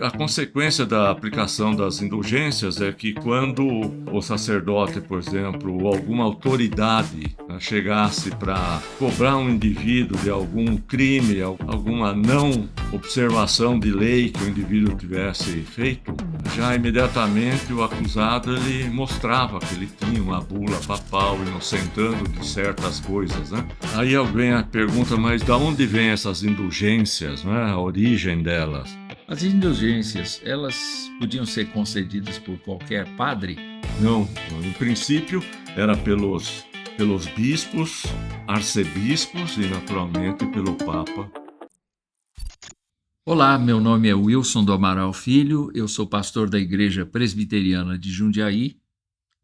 A consequência da aplicação das indulgências é que quando o sacerdote, por exemplo, ou alguma autoridade, né, chegasse para cobrar um indivíduo de algum crime, alguma não observação de lei que o indivíduo tivesse feito, já imediatamente o acusado ele mostrava que ele tinha uma bula papal inocentando de certas coisas, né? Aí alguém pergunta, mas de onde vêm essas indulgências, né? A origem delas? As indulgências, elas podiam ser concedidas por qualquer padre? Não, no princípio era pelos bispos, arcebispos e naturalmente pelo Papa. Olá, meu nome é Wilson do Amaral Filho, eu sou pastor da Igreja Presbiteriana de Jundiaí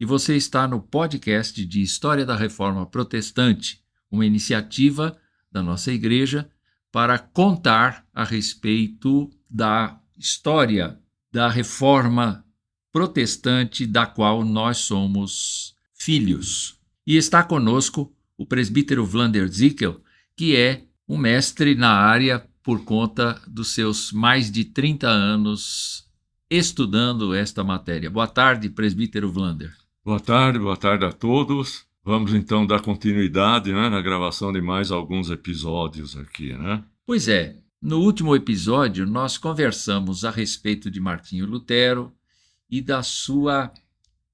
e você está no podcast de História da Reforma Protestante, uma iniciativa da nossa igreja para contar a respeito da história da Reforma Protestante da qual nós somos filhos. E está conosco o presbítero Vlander Zickel, que é um mestre na área por conta dos seus mais de 30 anos estudando esta matéria. Boa tarde, presbítero Vlander. Boa tarde a todos. Vamos então dar continuidade, né, na gravação de mais alguns episódios aqui, né? Pois é, no último episódio nós conversamos a respeito de Martinho Lutero e da sua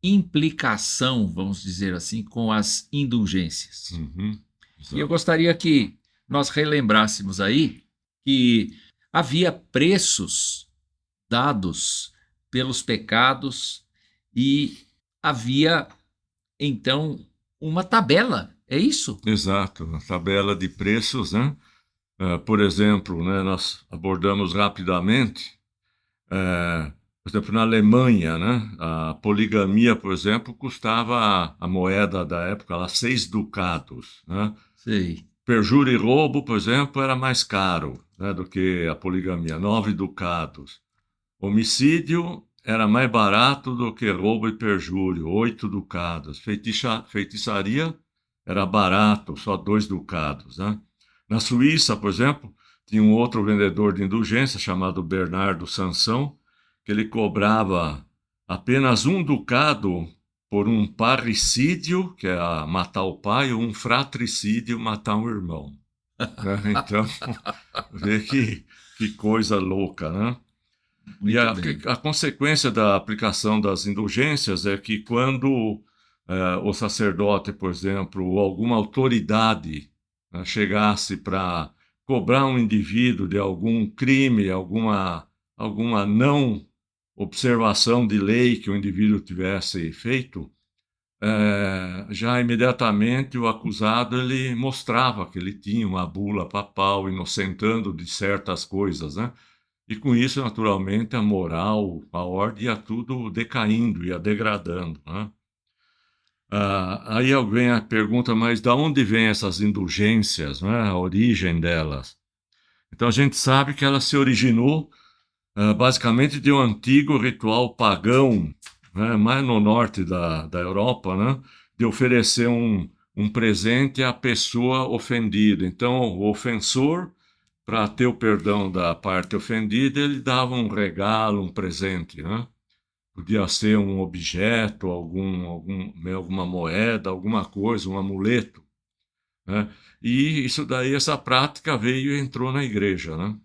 implicação, vamos dizer assim, com as indulgências. E eu gostaria que nós relembrássemos aí que havia preços dados pelos pecados e havia, então, uma tabela, é isso? Exato, a tabela de preços, né? Por exemplo, né, nós abordamos rapidamente, por exemplo, na Alemanha, né, a poligamia, por exemplo, custava a moeda da época lá 6 ducados, né? Sei. Perjúrio e roubo, por exemplo, era mais caro, né, do que a poligamia, 9 ducados. Homicídio era mais barato do que roubo e perjúrio, 8 ducados. Feitiçaria era barato, só 2 ducados, né? Na Suíça, por exemplo, tinha um outro vendedor de indulgência chamado Bernardo Sansão, que ele cobrava apenas 1 ducado por um parricídio, que é matar o pai, ou um fratricídio, matar um irmão. Né? Então, vê que coisa louca, né? E a consequência da aplicação das indulgências é que quando o sacerdote, por exemplo, ou alguma autoridade chegasse para cobrar um indivíduo de algum crime, alguma não observação de lei que o indivíduo tivesse feito, já imediatamente o acusado ele mostrava que ele tinha uma bula papal inocentando de certas coisas, né? E com isso, naturalmente, a moral, a ordem ia tudo decaindo, ia degradando, né? Aí alguém pergunta, mas de onde vêm essas indulgências, né? A origem delas? Então a gente sabe que ela se originou basicamente de um antigo ritual pagão, né? Mais no norte da Europa, né? De oferecer um presente à pessoa ofendida. Então o ofensor, para ter o perdão da parte ofendida, ele dava um regalo, um presente, né? Podia ser um objeto, alguma moeda, alguma coisa, um amuleto, né? E isso daí, essa prática veio e entrou na igreja, né?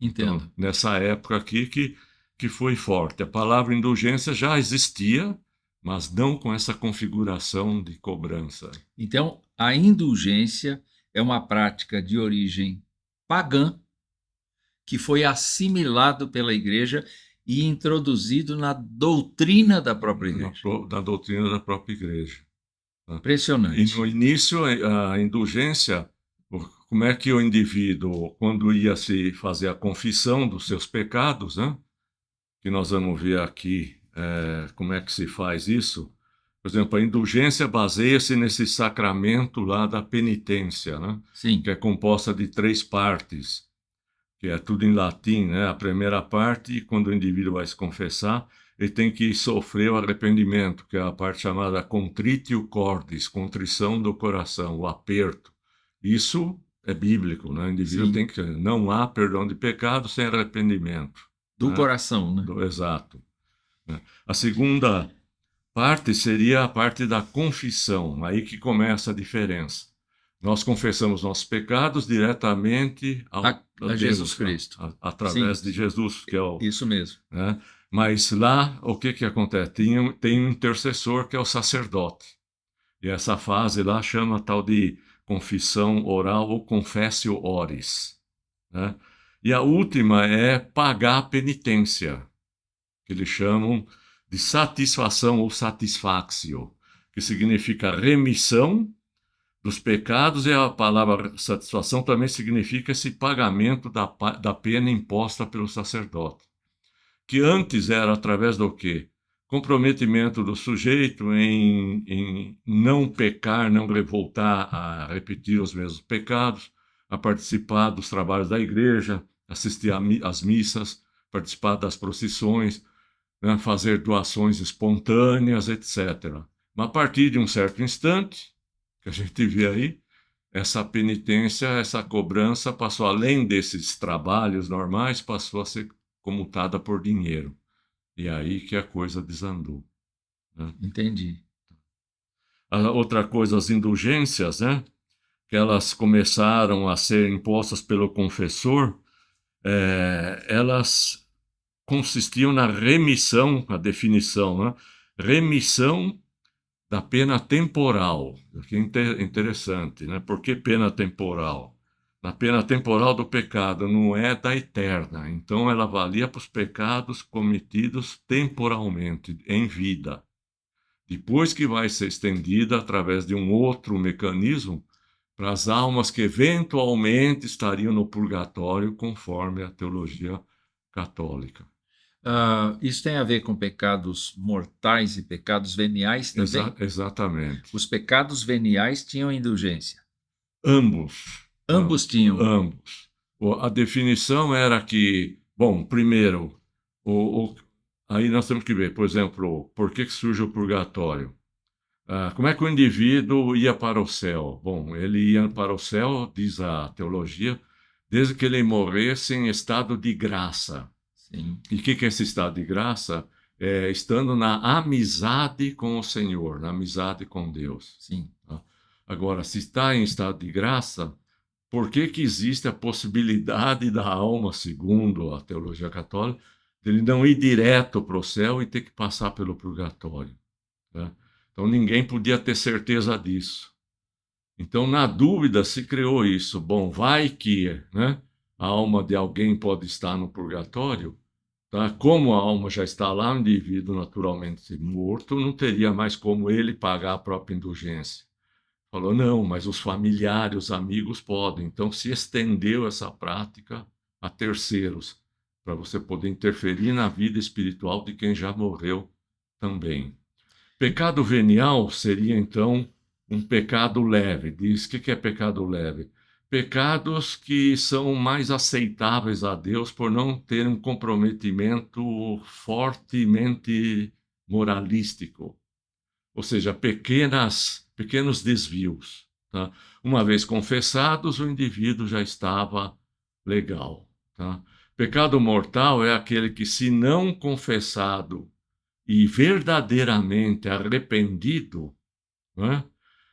Entendo. Então, nessa época aqui que foi forte. A palavra indulgência já existia, mas não com essa configuração de cobrança. Então, a indulgência é uma prática de origem pagã que foi assimilado pela igreja e introduzido na doutrina da própria igreja. Da doutrina da própria igreja. Impressionante. E no início, a indulgência, como é que o indivíduo, quando ia se fazer a confissão dos seus pecados, né? Que nós vamos ver aqui como é que se faz isso. Por exemplo, a indulgência baseia-se nesse sacramento lá da penitência, né? Sim. Que é composta de 3 partes, que é tudo em latim, né? A primeira parte, quando o indivíduo vai se confessar, ele tem que sofrer o arrependimento, que é a parte chamada contritio cordis, contrição do coração, o aperto. Isso é bíblico, né? O indivíduo tem que... Não há perdão de pecado sem arrependimento. Do né? coração, né? Exato. Né? A segunda parte seria a parte da confissão, aí que começa a diferença. Nós confessamos nossos pecados diretamente a A Jesus Deus, Cristo. através Sim, de Jesus, que é o, isso mesmo. né? Mas lá, o que que acontece? Tem um intercessor que é o sacerdote. E essa fase lá chama tal de confissão oral ou confessio oris, né? E a última é pagar a penitência, que eles chamam de satisfação ou satisfaxio, que significa remissão dos pecados, e a palavra satisfação também significa esse pagamento da pena imposta pelo sacerdote, que antes era através do quê? Comprometimento do sujeito em não pecar, não revoltar a repetir os mesmos pecados, a participar dos trabalhos da igreja, assistir às missas, participar das procissões, né, fazer doações espontâneas, etc. Mas a partir de um certo instante, que a gente vê aí, essa penitência, essa cobrança passou, além desses trabalhos normais, passou a ser comutada por dinheiro. E aí que a coisa desandou, né? Entendi. A outra coisa, as indulgências, né? Que elas começaram a ser impostas pelo confessor, elas consistiam na remissão, a definição, né? Remissão da pena temporal. Que é interessante, né? Por que pena temporal? Na pena temporal do pecado, não é da eterna. Então, ela valia para os pecados cometidos temporalmente, em vida. Depois que vai ser estendida através de um outro mecanismo para as almas que eventualmente estariam no purgatório, conforme a teologia católica. Isso tem a ver com pecados mortais e pecados veniais também? Exatamente. Os pecados veniais tinham indulgência. Ambos. Ambos tinham. Ambos. A definição era que, bom, primeiro, aí nós temos que ver, por exemplo, por que surge o purgatório? Como é que o indivíduo ia para o céu? Bom, ele ia para o céu, diz a teologia, desde que ele morresse em estado de graça. Sim. E o que é esse estado de graça? É estando na amizade com o Senhor, na amizade com Deus. Sim. Tá? Agora, se está em estado de graça, por que que existe a possibilidade da alma, segundo a teologia católica, de ele não ir direto para o céu e ter que passar pelo purgatório? Né? Então, ninguém podia ter certeza disso. Então, na dúvida, se criou isso. Bom, vai que, né, a alma de alguém pode estar no purgatório, tá? Como a alma já está lá, o indivíduo naturalmente morto, não teria mais como ele pagar a própria indulgência. Falou, não, mas os familiares, os amigos podem. Então, se estendeu essa prática a terceiros, para você poder interferir na vida espiritual de quem já morreu também. Pecado venial seria, então, um pecado leve. Diz, o que é pecado leve? Pecados que são mais aceitáveis a Deus por não ter um comprometimento fortemente moralístico. Ou seja, pequenos desvios. Tá? Uma vez confessados, o indivíduo já estava legal. Tá? Pecado mortal é aquele que, se não confessado e verdadeiramente arrependido, né,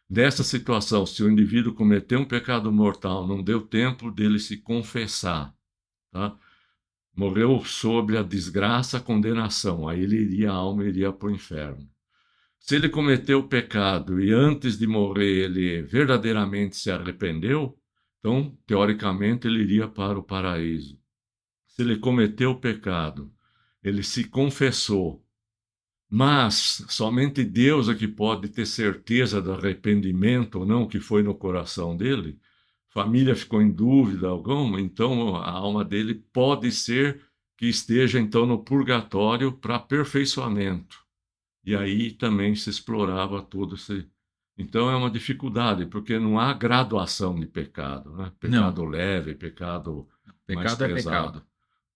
dessa situação, se o indivíduo cometeu um pecado mortal, não deu tempo dele se confessar, tá? Morreu sob a desgraça, a condenação, aí a alma iria para o inferno. Se ele cometeu o pecado e antes de morrer ele verdadeiramente se arrependeu, então, teoricamente, ele iria para o paraíso. Se ele cometeu o pecado, ele se confessou, mas somente Deus é que pode ter certeza do arrependimento ou não que foi no coração dele. Família ficou em dúvida alguma, então a alma dele pode ser que esteja então no purgatório para aperfeiçoamento. E aí também se explorava todo esse. Então é uma dificuldade, porque não há graduação de pecado, né? Pecado leve, pecado mais Pecado é pesado. pecado.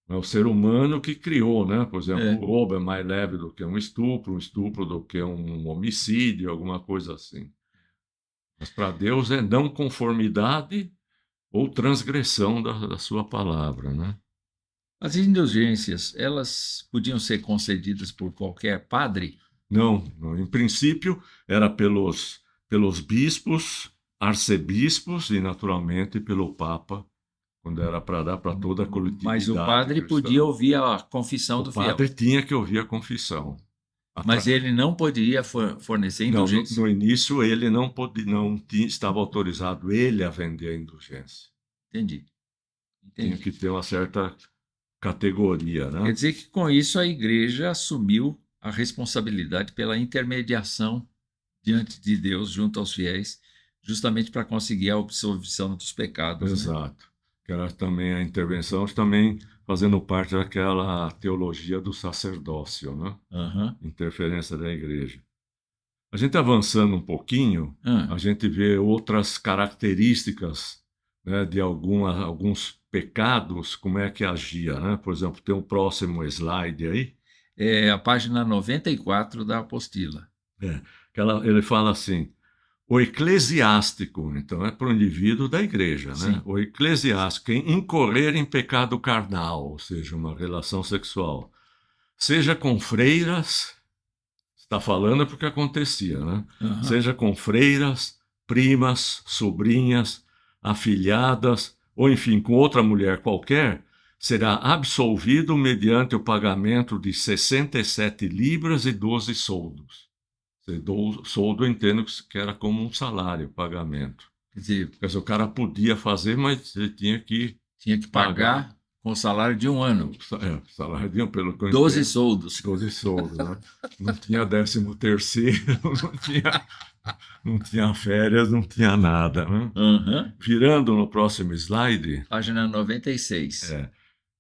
É o ser humano que criou, né? Por exemplo, É. o roubo é mais leve do que um estupro do que um homicídio, alguma coisa assim. Mas para Deus é não conformidade ou transgressão da sua palavra, né? As indulgências, elas podiam ser concedidas por qualquer padre? Não, não. Em princípio, era pelos bispos, arcebispos e, naturalmente, pelo Papa, quando era para dar para toda a Mas o coletividade padre cristã. podia ouvir a confissão O do fiel. padre tinha que ouvir a confissão. Mas ele não podia fornecer Não, indulgência. no início ele estava autorizado ele a vender a indulgência. Entendi. Tinha que ter uma certa categoria, Quer né? dizer que com isso a igreja assumiu a responsabilidade pela intermediação diante de Deus junto aos fiéis, justamente para conseguir a absolvição dos pecados. Né? Exato. Que era também a intervenção, também fazendo parte daquela teologia do sacerdócio, né? Aham. Interferência da igreja. A gente avançando um pouquinho, a gente vê outras características, né, de alguns pecados, como é que agia, né? Por exemplo, tem um próximo slide aí, É a página 94 da apostila. ele fala assim, o eclesiástico, então é para o indivíduo da igreja, né? Sim. O eclesiástico, quem incorrer em pecado carnal, ou seja, uma relação sexual, seja com freiras, está falando porque acontecia, né? Aham. Seja com freiras, primas, sobrinhas, afilhadas, ou enfim, com outra mulher qualquer, será absolvido mediante o pagamento de 67 libras e 12 soldos. Soldo eu entendo que era como um salário, pagamento. Quer dizer, Quer dizer, o cara podia fazer, mas ele tinha que pagar com o salário de um ano. Salário de pelo que eu 12 entendo, soldos. 12 soldos, né? Não tinha 13º, não tinha férias, não tinha nada, né? Aham. Virando no próximo slide, Página 96.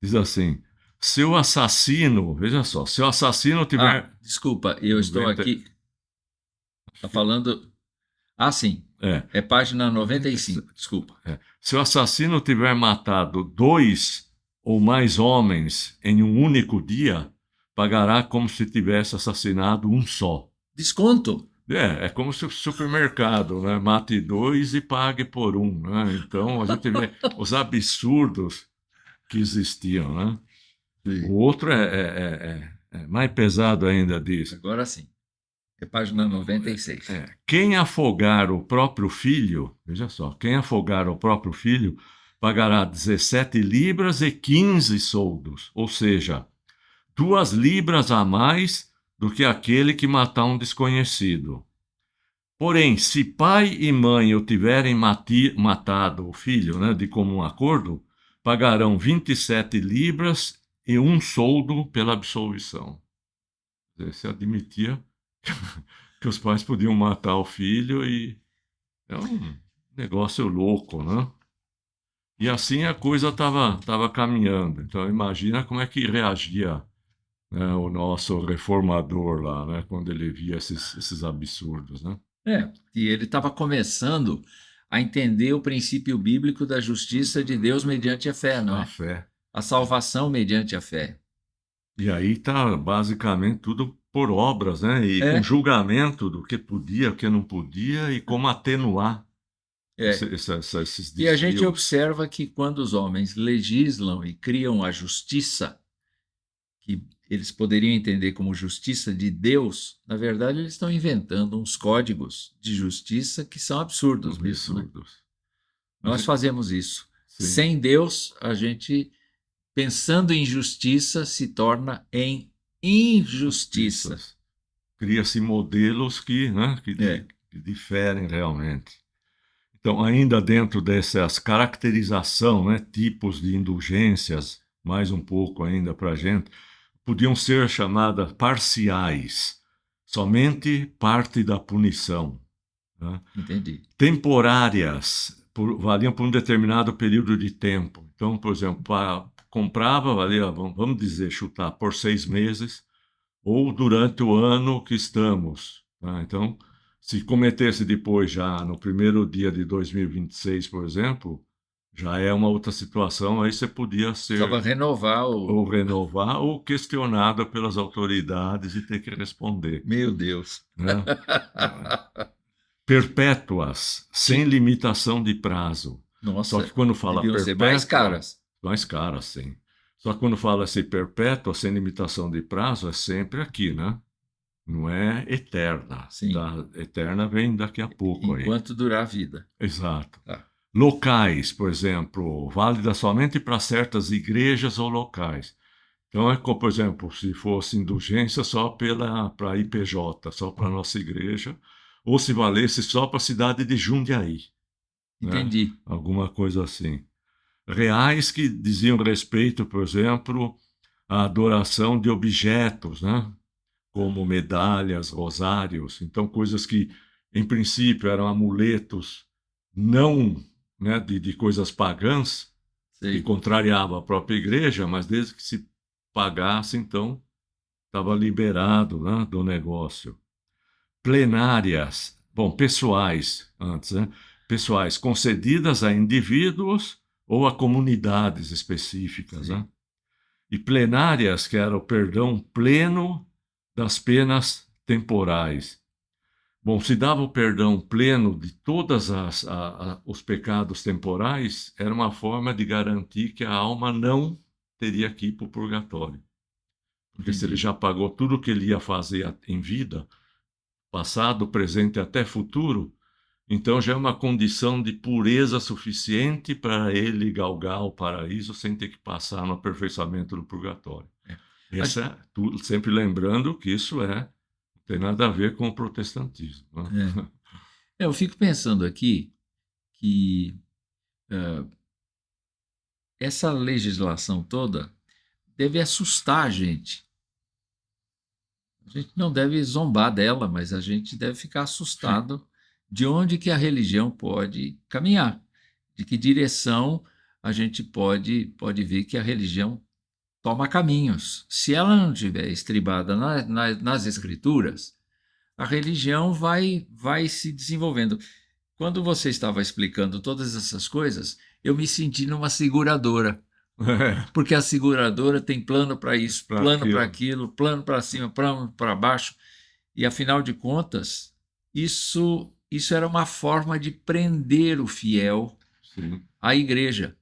diz assim, se o assassino, veja só, se o assassino tiver... Desculpa, eu estou 90. aqui. Está falando. Sim. É página 95. Desculpa. Se o assassino tiver matado 2 ou mais homens em um único dia, pagará como se tivesse assassinado um só. Desconto. É como se o supermercado, né? Mate 2 e pague por um, né? Então, a gente vê os absurdos que existiam, né? Sim. O outro é mais pesado ainda disso. Agora sim. É página 96. Quem afogar o próprio filho, veja só, quem afogar o próprio filho pagará 17 libras e 15 soldos, ou seja, 2 libras a mais do que aquele que matar um desconhecido. Porém, se pai e mãe o tiverem matado o filho, né, de comum acordo, pagarão 27 libras e 1 soldo pela absolvição. Se admitia que os pais podiam matar o filho e é um negócio louco, né? E assim a coisa estava caminhando. Então imagina como é que reagia, né, o nosso reformador lá, né, quando ele via esses absurdos, né? E ele estava começando a entender o princípio bíblico da justiça de Deus mediante a fé, não é? A fé. A salvação mediante a fé. E aí está basicamente tudo por obras, né? E com julgamento do que podia, o que não podia e como atenuar esses desvios. E a gente observa que quando os homens legislam e criam a justiça, que eles poderiam entender como justiça de Deus, na verdade eles estão inventando uns códigos de justiça que são absurdos mesmo. Né? Nós fazemos isso. Sim. Sem Deus, a gente, pensando em justiça, se torna em injustiça. Cria-se modelos que diferem realmente. Então, ainda dentro dessas caracterização, né, tipos de indulgências, mais um pouco ainda para a gente, podiam ser chamadas parciais, somente parte da punição. Né? Entendi. Temporárias, valiam por um determinado período de tempo. Então, por exemplo, comprava, valia, vamos dizer, chutar, por 6 meses, ou durante o ano que estamos. Tá? Então, se cometesse depois já no primeiro dia de 2026, por exemplo, já é uma outra situação, aí você podia ser... Precisava renovar ou renovar ou questionado pelas autoridades e ter que responder. Meu Deus! Né? Perpétuas, sem limitação de prazo. Nossa, só que quando fala perpétua... ser mais caras. Mais caras, sim. Só que quando fala-se perpétua, sem limitação de prazo, é sempre aqui, né? Não é eterna. Sim. Eterna vem daqui a pouco aí. Enquanto durar a vida. Exato. Tá. Locais, por exemplo, válida somente para certas igrejas ou locais. Então, é como, por exemplo, se fosse indulgência só para a IPJ, só para a nossa igreja, ou se valesse só para a cidade de Jundiaí. Entendi. Né? Alguma coisa assim. Reais que diziam respeito, por exemplo, à adoração de objetos, né? Como medalhas, rosários. Então, coisas que, em princípio, eram amuletos não, né, de coisas pagãs, que Sei. contrariavam a própria igreja, mas desde que se pagasse, então, estava liberado, né, do negócio. Plenárias, bom, pessoais, antes, né? Pessoais, concedidas a indivíduos ou a comunidades específicas, né? E plenárias, que era o perdão pleno das penas temporais. Bom, se dava o perdão pleno de todos os pecados temporais, era uma forma de garantir que a alma não teria que ir para o purgatório. Porque se ele já pagou tudo o que ele ia fazer em vida, passado, presente e até futuro, então já é uma condição de pureza suficiente para ele galgar o paraíso sem ter que passar no aperfeiçoamento do purgatório. Essa tudo, sempre lembrando que isso não tem nada a ver com o protestantismo. Né? Eu fico pensando aqui que essa legislação toda deve assustar a gente. A gente não deve zombar dela, mas a gente deve ficar assustado de onde que a religião pode caminhar, de que direção a gente pode ver que a religião toma caminhos. Se ela não estiver estribada nas escrituras, a religião vai se desenvolvendo. Quando você estava explicando todas essas coisas, eu me senti numa seguradora. Porque a seguradora tem plano para isso, plano para aquilo, plano para cima, plano para baixo. E, afinal de contas, isso era uma forma de prender o fiel à igreja.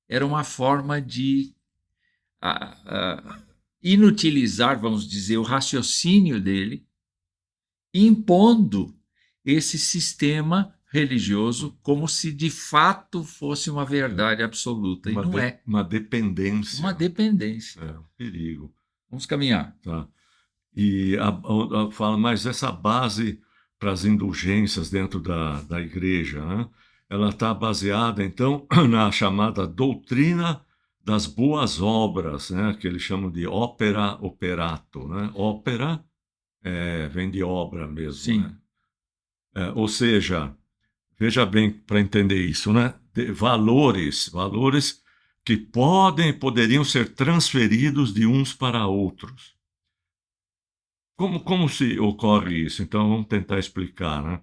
Era uma forma de inutilizar, vamos dizer, o raciocínio dele, impondo esse sistema religioso como se de fato fosse uma verdade absoluta. E não é. Uma dependência. Uma dependência. É um perigo. Vamos caminhar. Tá. E fala, mas essa base para as indulgências dentro da igreja, né? Ela está baseada, então, na chamada doutrina das boas obras, né? Que eles chamam de opera operato. Né? Ópera vem de obra mesmo. Sim. Né? Ou seja, veja bem para entender isso, né? Valores que poderiam ser transferidos de uns para outros. Como se ocorre isso? Então, vamos tentar explicar, né?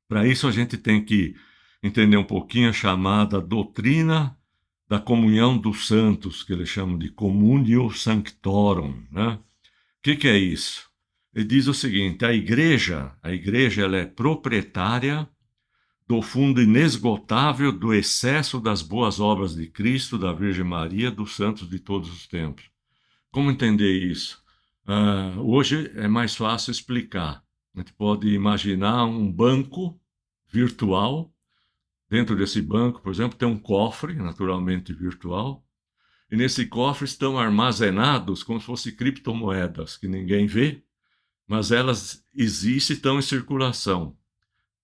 Para isso, a gente tem que entender um pouquinho a chamada doutrina da comunhão dos santos, que eles chamam de communio sanctorum, né? O que é isso? Ele diz o seguinte, a igreja ela é proprietária do fundo inesgotável do excesso das boas obras de Cristo, da Virgem Maria, dos santos de todos os tempos. Como entender isso? Hoje é mais fácil explicar. A gente pode imaginar um banco virtual. Dentro desse banco, por exemplo, tem um cofre, naturalmente virtual, e nesse cofre estão armazenados como se fossem criptomoedas, que ninguém vê, mas elas existem e estão em circulação.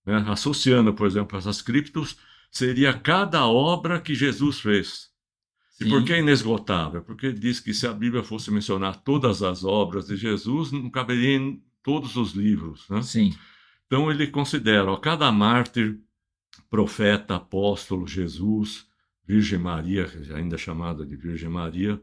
Né? Associando, por exemplo, essas criptos, seria cada obra que Jesus fez. Sim. E por que inesgotável? Porque diz que se a Bíblia fosse mencionar todas as obras de Jesus, não caberia em todos os livros. Né? Sim. Então ele considera cada mártir, profeta, apóstolo, Jesus, Virgem Maria, ainda chamada de Virgem Maria,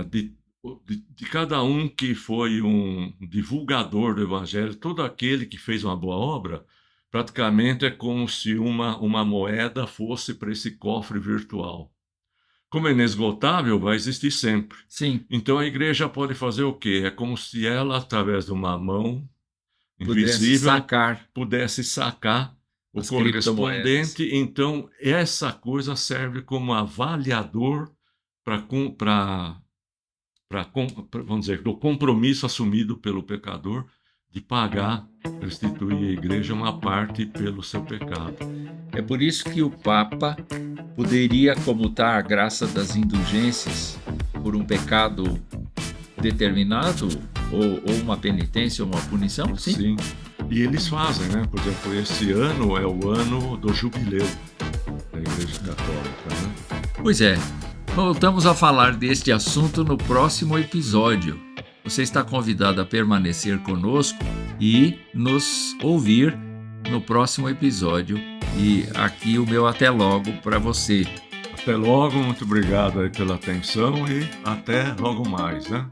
de cada um que foi um divulgador do Evangelho, todo aquele que fez uma boa obra, praticamente é como se uma moeda fosse para esse cofre virtual. Como é inesgotável, vai existir sempre. Sim. Então a igreja pode fazer o quê? É como se ela, através de uma mão invisível, pudesse sacar o correspondente. Então essa coisa serve como avaliador vamos dizer, do compromisso assumido pelo pecador de pagar, restituir à igreja uma parte pelo seu pecado. É por isso que o Papa poderia comutar a graça das indulgências por um pecado determinado, ou uma penitência, ou uma punição? Sim. E eles fazem, né? Por exemplo, esse ano é o ano do jubileu da Igreja Católica, né? Pois é. Voltamos a falar deste assunto no próximo episódio. Você está convidado a permanecer conosco e nos ouvir no próximo episódio. E aqui o meu até logo para você. Até logo, muito obrigado aí pela atenção e até logo mais, né?